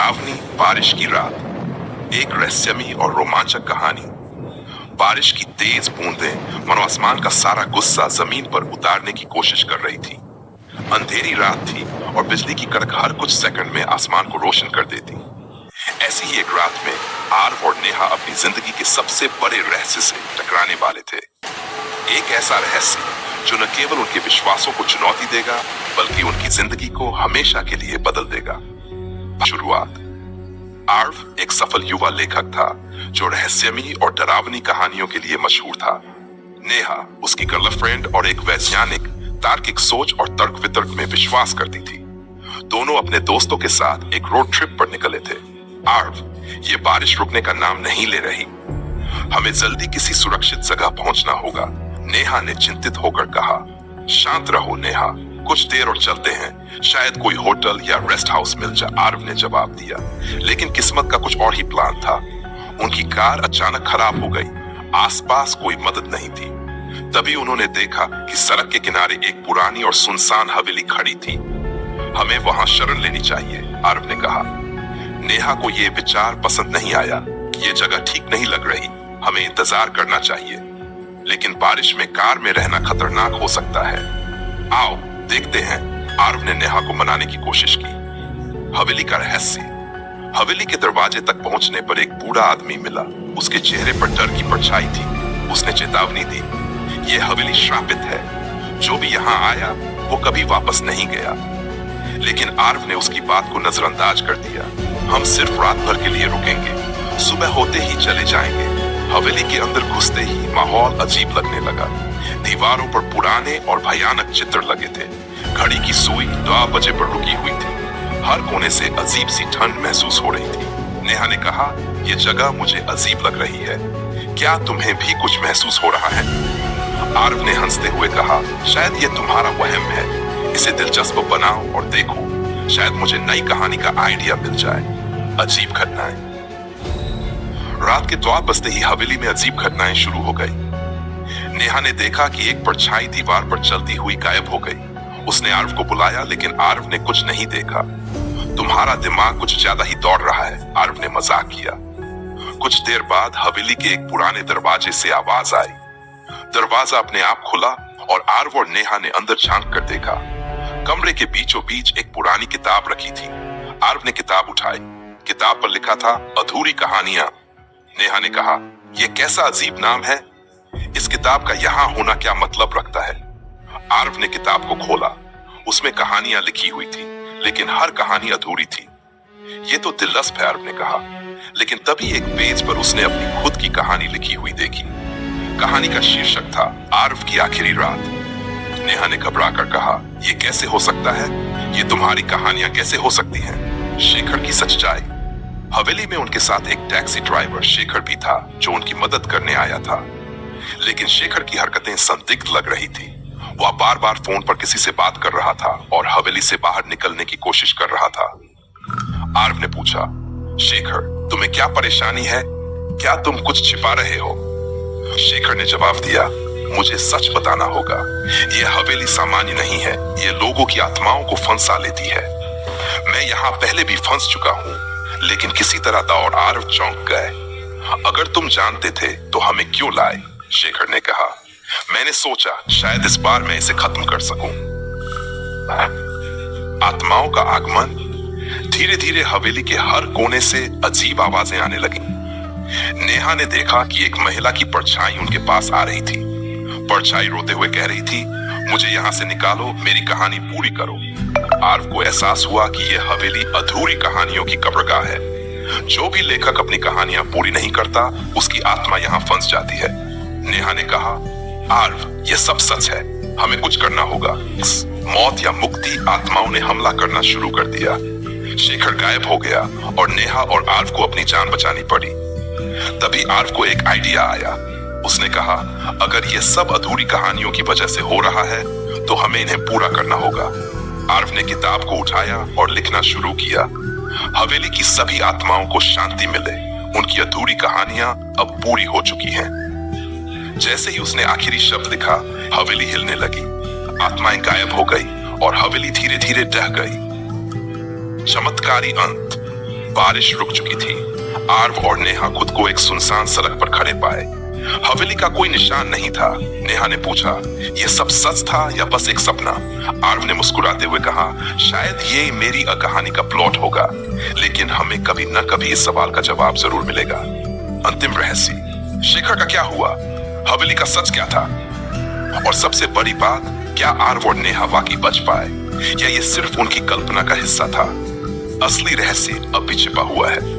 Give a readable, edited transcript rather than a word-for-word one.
डरावनी बारिश की रात। एक रहस्यमयी और रोमांचक कहानी। बारिश की तेज बूंदें मानो आसमान का सारा गुस्सा जमीन पर उतारने की कोशिश कर रही थी। अंधेरी रात थी और बिजली की कड़क हर कुछ सेकंड में आसमान को रोशन कर देती। ऐसी ही एक रात में आर्व और नेहा अपनी जिंदगी के सबसे बड़े रहस्य से टकराने वाले थे। एक ऐसा रहस्य जो न केवल उनके विश्वासों को चुनौती देगा बल्कि उनकी जिंदगी को हमेशा के लिए बदल देगा। शुरुआत। आर्व एक सफल युवा लेखक था जो रहस्यमयी और डरावनी कहानियों के लिए मशहूर था। नेहा उसकी गर्लफ्रेंड और एक वैज्ञानिक तार्किक सोच और तर्क वितर्क में विश्वास करती थी। दोनों अपने दोस्तों के साथ एक रोड ट्रिप पर निकले थे। आर्व, ये बारिश रुकने का नाम नहीं ले रही, हमें जल्दी किसी सुरक्षित जगह पहुंचना होगा, नेहा ने चिंतित होकर कहा। शांत रहो नेहा, कुछ देर और चलते हैं, शायद कोई होटल या रेस्ट हाउस मिल जाए, आर्व ने जवाब दिया। लेकिन किस्मत का कुछ और ही प्लान था। उनकी कार अचानक खराब हो गई। आसपास कोई मदद नहीं थी। तभी उन्होंने देखा कि सड़क के किनारे एक पुरानी और सुनसान हवेली खड़ी थी। हमें वहां शरण लेनी चाहिए, आर्व ने कहा। नेहा को यह विचार पसंद नहीं आया। ये जगह ठीक नहीं लग रही, हमें इंतजार करना चाहिए। लेकिन बारिश में कार में रहना खतरनाक हो सकता है। आओ देखते हैं, आर्व ने नेहा को मनाने की कोशिश की। हवेली का रहस्य। हवेली के दरवाजे तक पहुंचने पर एक बूढ़ा आदमी मिला। उसके चेहरे पर डर की परछाई थी। उसने चेतावनी दी, यह हवेली श्रापित है, जो भी यहाँ आया वो कभी वापस नहीं गया। लेकिन आर्व ने उसकी बात को नजरअंदाज कर दिया। हम सिर्फ रात भर के लिए रुकेंगे, सुबह होते ही चले जाएंगे। हवेली के अंदर घुसते ही माहौल अजीब लगने लगा। दीवारों पर पुराने और भयानक चित्र लगे थे। घड़ी की सुई 2 बजे पर रुकी हुई थी। हर कोने से अजीब सी ठंड महसूस हो रही थी। नेहा ने कहा, यह जगह मुझे अजीब लग रही है, क्या तुम्हें भी कुछ महसूस हो रहा है? आर्व ने हंसते हुए कहा, शायद यह तुम्हारा वहम है। इसे दिलचस्प बनाओ और देखो, शायद मुझे नई कहानी का आइडिया मिल जाए। अजीब घटनाएं। रात के 2 बजते ही हवेली में अजीब घटनाएं शुरू हो गई। नेहा ने देखा कि एक परछाई दीवार पर चलती हुई गायब हो गई। उसने आर्व को बुलाया लेकिन आर्व ने कुछ नहीं देखा। तुम्हारा दिमाग कुछ ज्यादा ही दौड़ रहा है, आर्व ने मजाक किया। कुछ देर बाद हवेली के एक पुराने दरवाजे से आवाज आई। दरवाजा अपने आप खुला और आर्व और नेहा ने अंदर झांक कर देखा। कमरे के बीचों बीच एक पुरानी किताब रखी थी। आर्व ने किताब उठाई। किताब पर लिखा था अधूरी कहानियां। नेहा ने कहा, यह कैसा अजीब नाम है, इस किताब का यहाँ होना क्या मतलब रखता है? आर्व ने किताब को खोला। उसमें कहानियां लिखी हुई थी, लेकिन हर कहानी अधूरी थी। ये तो दिलचस्प है, आर्व ने कहा। लेकिन तभी एक पेज पर उसने अपनी खुद की कहानी लिखी हुई देखी। कहानी का शीर्षक था आर्व की आखिरी रात। नेहा ने घबरा कर कहा, यह कैसे हो सकता है? ये तुम्हारी कहानियां कैसे हो सकती हैं? शेखर की सच्चाई। हवेली में उनके साथ एक टैक्सी ड्राइवर शेखर भी था जो उनकी मदद करने आया था। लेकिन शेखर की हरकतें संदिग्ध लग रही थी। वह बार बार फोन पर किसी से बात कर रहा था और हवेली से बाहर निकलने की कोशिश कर रहा था। आर्व ने पूछा, शेखर, तुम्हें क्या परेशानी है? क्या तुम कुछ छिपा रहे हो? शेखर ने जवाब दिया, मुझे सच बताना होगा। यह हवेली सामान्य नहीं है, ये लोगों की आत्माओं को फंसा लेती है। मैं यहाँ पहले भी फंस चुका हूँ, लेकिन किसी तरह दौड़। आर्व चौंक गए। अगर तुम जानते थे तो हमें क्यों लाए? शेखर ने कहा, मैंने सोचा शायद इस बार मैं इसे खत्म कर सकूं। आत्माओं का आगमन। धीरे धीरे हवेली के हर कोने से अजीब आवाजें आने लगी। नेहा ने देखा कि एक महिला की परछाई उनके पास आ रही थी। परछाई रोते हुए कह रही थी, मुझे यहाँ से निकालो, मेरी कहानी पूरी करो। आर्व को एहसास हुआ कि यह हवेली अधूरी कहानियों की कब्रगाह है। जो भी लेखक अपनी कहानियां पूरी नहीं करता, उसकी आत्मा यहाँ फंस जाती है। नेहा ने कहा, आर्व, यह सब सच है, हमें कुछ करना होगा। मौत या मुक्ति आत्माओं ने हमला करना शुरू कर दिया। शेखर गायब हो गया और नेहा और आर्व को अपनी जान बचानी पड़ी। तभी आर्व को एक आइडिया आया। उसने कहा, अगर यह सब अधूरी कहानियों की वजह से हो रहा है तो हमें इन्हें पूरा करना होगा। आर्व ने किताब को उठाया और लिखना शुरू किया। हवेली की सभी आत्माओं को शांति मिले, उनकी अधूरी कहानियां अब पूरी हो चुकी हैं। जैसे ही उसने आखिरी शब्द लिखा, हवेली हिलने लगी। आत्माएं गायब हो गई और हवेली धीरे धीरे ढह गई। चमत्कारी अंत। बारिश रुक चुकी थी। आर्व और नेहा खुद को एक सुनसान सड़क पर खड़े पाए। हवेली का कोई निशान नहीं था। नेहा ने पूछा, यह सब सच था या बस एक सपना? आर्व ने मुस्कुराते हुए कहा, शायद ये मेरी कहानी का प्लॉट होगा, लेकिन हमें कभी न कभी इस सवाल का जवाब जरूर मिलेगा। अंतिम रहस्य, शेखर का क्या हुआ? हवेली का सच क्या था? और सबसे बड़ी बात, क्या आर्व और नेहा वाकई बच पाए या ये सिर्फ उनकी कल्पना का हिस्सा था? असली रहस्य अब भी छिपा हुआ है।